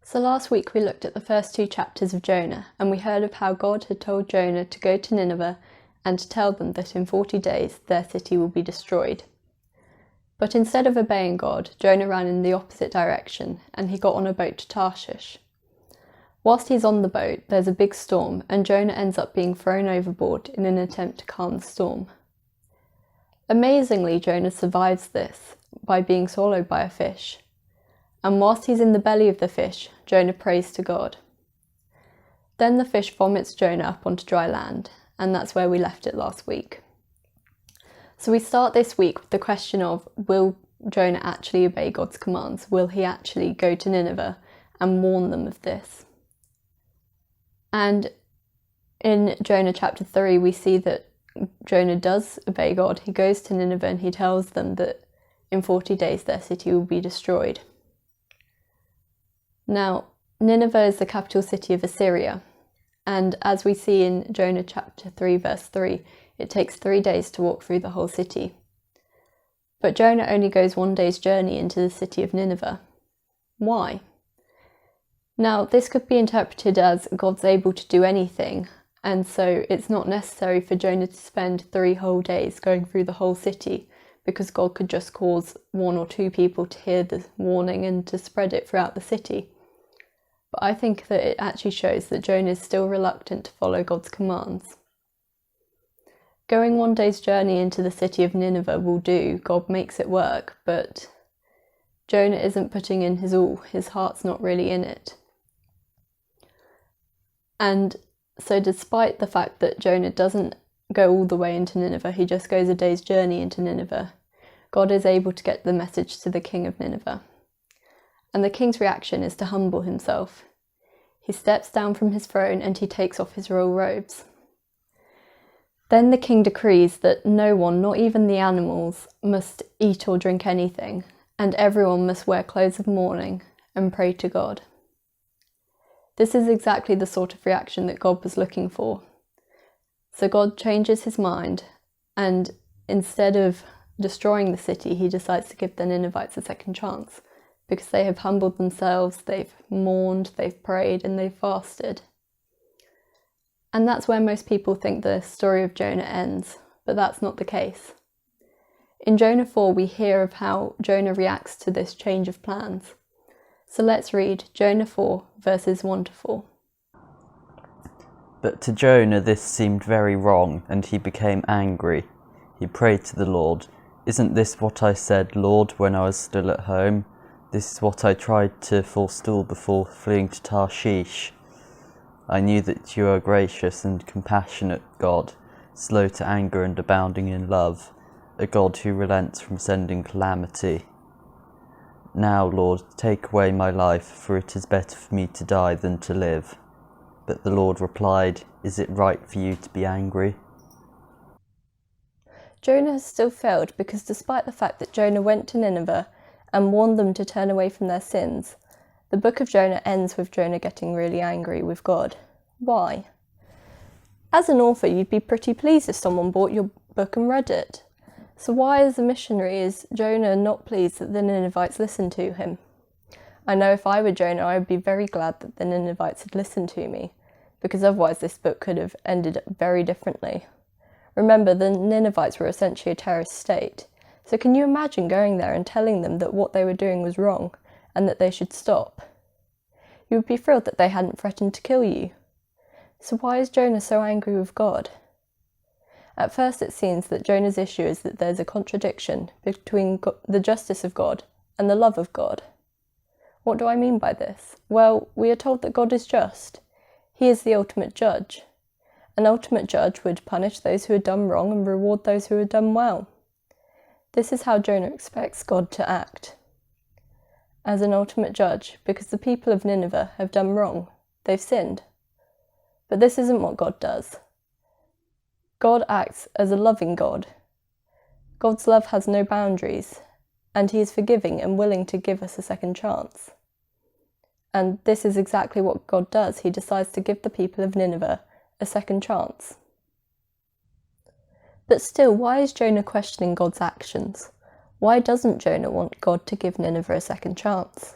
So last week we looked at the first two chapters of Jonah, and we heard of how God had told Jonah to go to Nineveh and to tell them that in 40 days their city will be destroyed. But instead of obeying God, Jonah ran in the opposite direction, and he got on a boat to Tarshish. Whilst he's on the boat, there's a big storm, and Jonah ends up being thrown overboard in an attempt to calm the storm. Amazingly, Jonah survives this by being swallowed by a fish. And whilst he's in the belly of the fish, Jonah prays to God. Then the fish vomits Jonah up onto dry land, and that's where we left it last week. So we start this week with the question of, will Jonah actually obey God's commands? Will he actually go to Nineveh and warn them of this? And in Jonah chapter 3, we see that Jonah does obey God. He goes to Nineveh and he tells them that in 40 days their city will be destroyed. Now, Nineveh is the capital city of Assyria, and as we see in Jonah chapter 3 verse 3, it takes 3 days to walk through the whole city. But Jonah only goes 1 day's journey into the city of Nineveh. Why? Now, this could be interpreted as God's able to do anything, and so it's not necessary for Jonah to spend 3 whole days going through the whole city, because God could just cause 1 or 2 people to hear the warning and to spread it throughout the city. But I think that it actually shows that Jonah is still reluctant to follow God's commands. Going 1 day's journey into the city of Nineveh will do, God makes it work, but Jonah isn't putting in his all, his heart's not really in it. And so despite the fact that Jonah doesn't go all the way into Nineveh, he just goes a day's journey into Nineveh, God is able to get the message to the king of Nineveh. And the king's reaction is to humble himself. He steps down from his throne and he takes off his royal robes. Then the king decrees that no one, not even the animals, must eat or drink anything, and everyone must wear clothes of mourning and pray to God. This is exactly the sort of reaction that God was looking for. So God changes his mind, and instead of destroying the city, he decides to give the Ninevites a second chance, because they have humbled themselves, they've mourned, they've prayed, and they've fasted. And that's where most people think the story of Jonah ends, but that's not the case. In Jonah 4, we hear of how Jonah reacts to this change of plans. So let's read Jonah 4, verses 1 to 4. But to Jonah this seemed very wrong, and he became angry. He prayed to the Lord, "Isn't this what I said, Lord, when I was still at home? This is what I tried to forestall before fleeing to Tarshish. I knew that you are gracious and compassionate God, slow to anger and abounding in love, a God who relents from sending calamity. Now, Lord, take away my life, for it is better for me to die than to live." But the Lord replied, "Is it right for you to be angry?" Jonah has still failed because despite the fact that Jonah went to Nineveh and warned them to turn away from their sins, the book of Jonah ends with Jonah getting really angry with God. Why? As an author, you'd be pretty pleased if someone bought your book and read it. So why, as a missionary, is Jonah not pleased that the Ninevites listened to him? I know if I were Jonah, I would be very glad that the Ninevites had listened to me, because otherwise this book could have ended very differently. Remember, the Ninevites were essentially a terrorist state, so can you imagine going there and telling them that what they were doing was wrong and that they should stop? You would be thrilled that they hadn't threatened to kill you. So why is Jonah so angry with God? At first it seems that Jonah's issue is that there's a contradiction between the justice of God and the love of God. What do I mean by this? Well, we are told that God is just. He is the ultimate judge. An ultimate judge would punish those who had done wrong and reward those who had done well. This is how Jonah expects God to act. As an ultimate judge, because the people of Nineveh have done wrong. They've sinned. But this isn't what God does. God acts as a loving God. God's love has no boundaries, and he is forgiving and willing to give us a second chance. And this is exactly what God does. He decides to give the people of Nineveh a second chance. But still, why is Jonah questioning God's actions? Why doesn't Jonah want God to give Nineveh a second chance?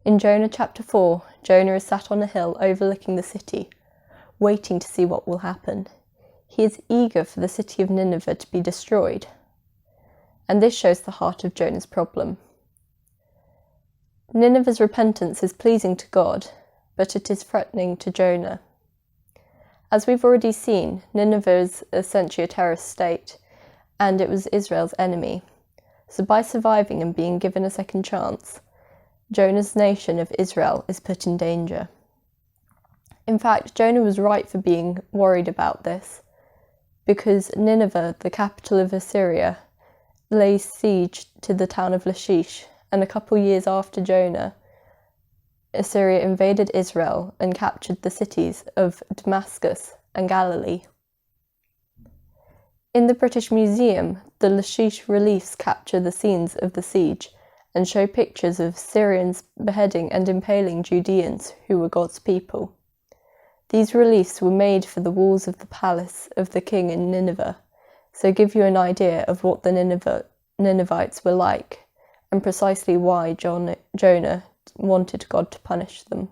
In Jonah chapter 4, Jonah is sat on a hill overlooking the city, waiting to see what will happen. He is eager for the city of Nineveh to be destroyed. And this shows the heart of Jonah's problem. Nineveh's repentance is pleasing to God, but it is threatening to Jonah. As we've already seen, Nineveh is essentially a terrorist state, and it was Israel's enemy. So by surviving and being given a second chance, Jonah's nation of Israel is put in danger. In fact, Jonah was right for being worried about this, because Nineveh, the capital of Assyria, lay siege to the town of Lachish, and a couple years after Jonah, Assyria invaded Israel and captured the cities of Damascus and Galilee. In the British Museum, the Lachish reliefs capture the scenes of the siege and show pictures of Syrians beheading and impaling Judeans who were God's people. These reliefs were made for the walls of the palace of the king in Nineveh, so give you an idea of what the Ninevites were like, and precisely why Jonah wanted God to punish them.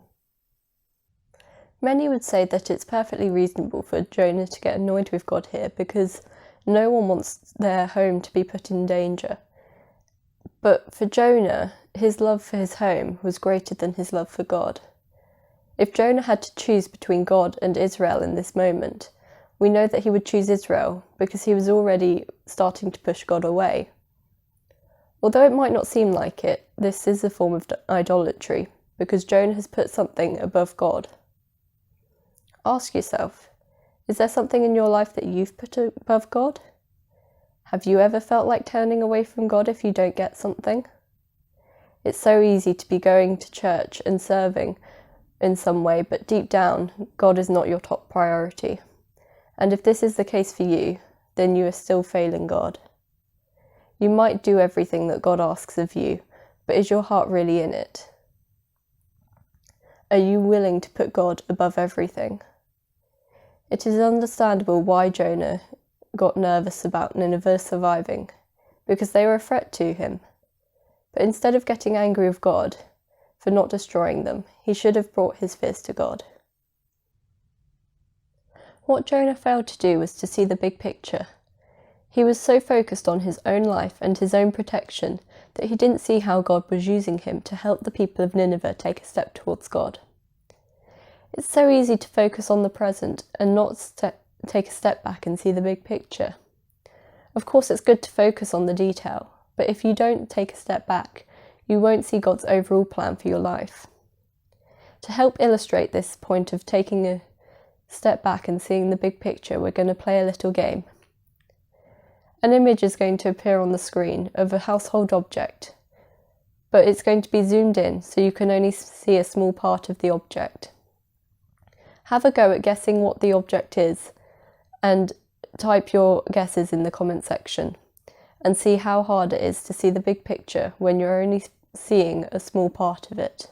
Many would say that it's perfectly reasonable for Jonah to get annoyed with God here, because no one wants their home to be put in danger. But for Jonah, his love for his home was greater than his love for God. If Jonah had to choose between God and Israel in this moment, we know that he would choose Israel because he was already starting to push God away. Although it might not seem like it, this is a form of idolatry because Jonah has put something above God. Ask yourself, is there something in your life that you've put above God? Have you ever felt like turning away from God if you don't get something? It's so easy to be going to church and serving in some way, but deep down, God is not your top priority. And if this is the case for you, then you are still failing God. You might do everything that God asks of you, but is your heart really in it? Are you willing to put God above everything? It is understandable why Jonah got nervous about Nineveh surviving, because they were a threat to him. But instead of getting angry with God for not destroying them, he should have brought his fears to God. What Jonah failed to do was to see the big picture. He was so focused on his own life and his own protection that he didn't see how God was using him to help the people of Nineveh take a step towards God. It's so easy to focus on the present and not take a step back and see the big picture. Of course, it's good to focus on the detail, but if you don't take a step back, you won't see God's overall plan for your life. To help illustrate this point of taking a step back and seeing the big picture, we're going to play a little game. An image is going to appear on the screen of a household object, but it's going to be zoomed in so you can only see a small part of the object. Have a go at guessing what the object is and type your guesses in the comment section and see how hard it is to see the big picture when you're only seeing a small part of it.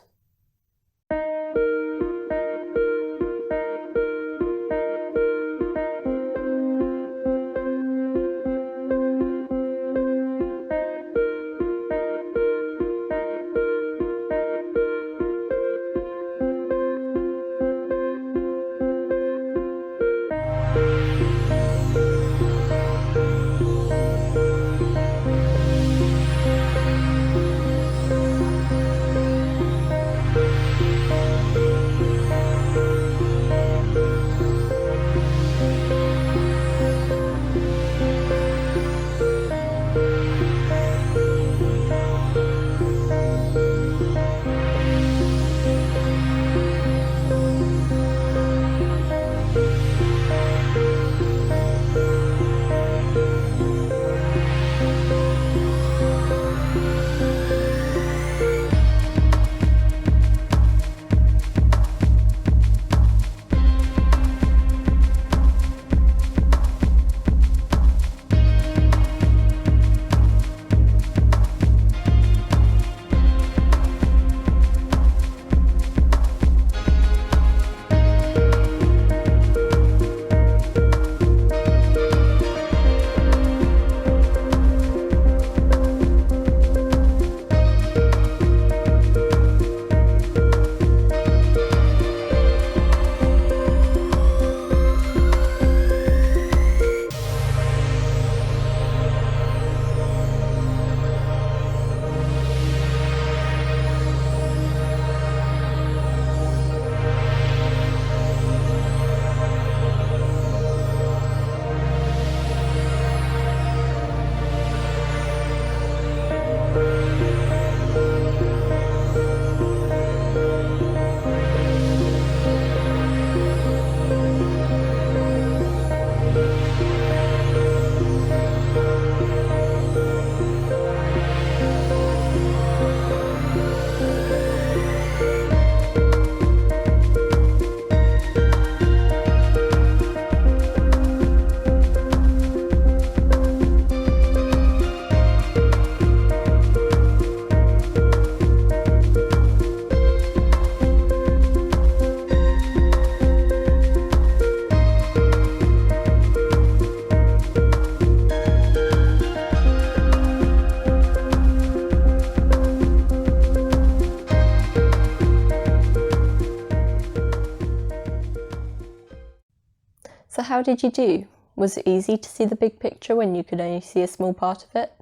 how did you do? Was it easy to see the big picture when you could only see a small part of it?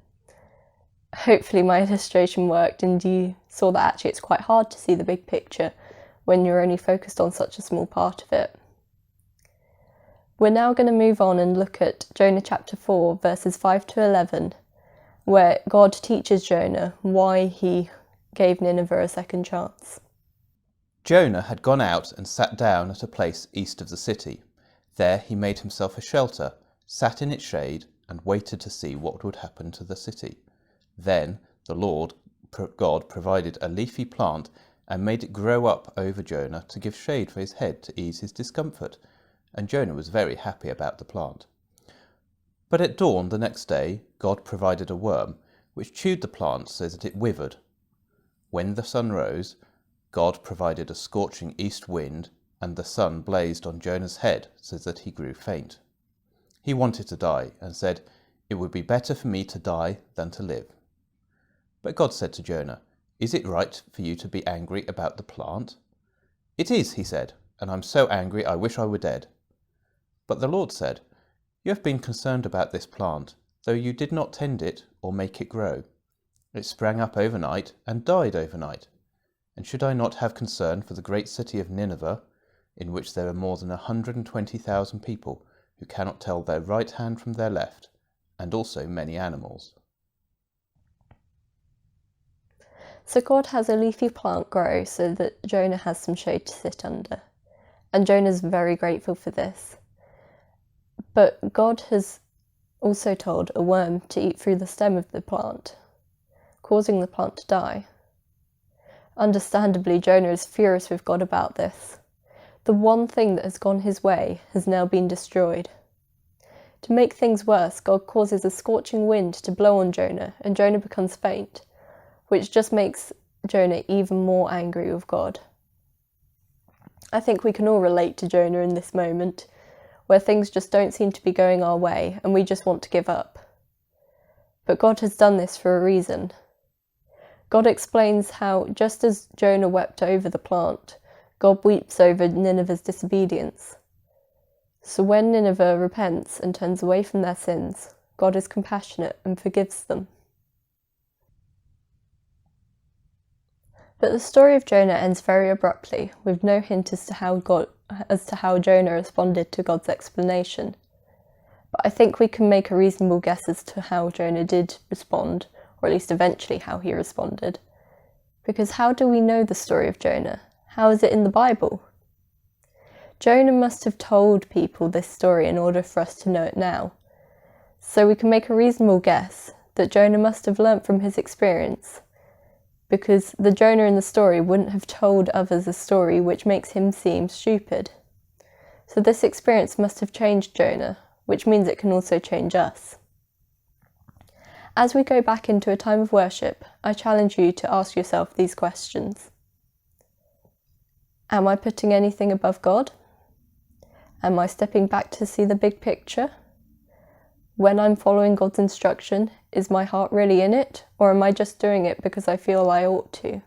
Hopefully my illustration worked and you saw that actually it's quite hard to see the big picture when you're only focused on such a small part of it. We're now going to move on and look at Jonah chapter 4 verses 5 to 11, where God teaches Jonah why he gave Nineveh a second chance. Jonah had gone out and sat down at a place east of the city. There he made himself a shelter, sat in its shade, and waited to see what would happen to the city. Then the Lord God provided a leafy plant and made it grow up over Jonah to give shade for his head to ease his discomfort, and Jonah was very happy about the plant. But at dawn the next day, God provided a worm, which chewed the plant so that it withered. When the sun rose, God provided a scorching east wind, and the sun blazed on Jonah's head so that he grew faint. He wanted to die, and said, "It would be better for me to die than to live." But God said to Jonah, "Is it right for you to be angry about the plant?" "It is," he said, "and I'm so angry I wish I were dead." But the Lord said, "You have been concerned about this plant, though you did not tend it or make it grow. It sprang up overnight and died overnight. And should I not have concern for the great city of Nineveh, in which there are more than 120,000 people who cannot tell their right hand from their left, and also many animals?" So God has a leafy plant grow so that Jonah has some shade to sit under. And Jonah's very grateful for this. But God has also told a worm to eat through the stem of the plant, causing the plant to die. Understandably, Jonah is furious with God about this. The one thing that has gone his way has now been destroyed. To make things worse, God causes a scorching wind to blow on Jonah, and Jonah becomes faint, which just makes Jonah even more angry with God. I think we can all relate to Jonah in this moment, where things just don't seem to be going our way and we just want to give up. But God has done this for a reason. God explains how, just as Jonah wept over the plant, God weeps over Nineveh's disobedience. So when Nineveh repents and turns away from their sins, God is compassionate and forgives them. But the story of Jonah ends very abruptly, with no hint as to how Jonah responded to God's explanation. But I think we can make a reasonable guess as to how Jonah did respond, or at least eventually how he responded. Because how do we know the story of Jonah? How is it in the Bible? Jonah must have told people this story in order for us to know it now. So we can make a reasonable guess that Jonah must have learnt from his experience, because the Jonah in the story wouldn't have told others a story which makes him seem stupid. So this experience must have changed Jonah, which means it can also change us. As we go back into a time of worship, I challenge you to ask yourself these questions. Am I putting anything above God? Am I stepping back to see the big picture? When I'm following God's instruction, is my heart really in it, or am I just doing it because I feel I ought to?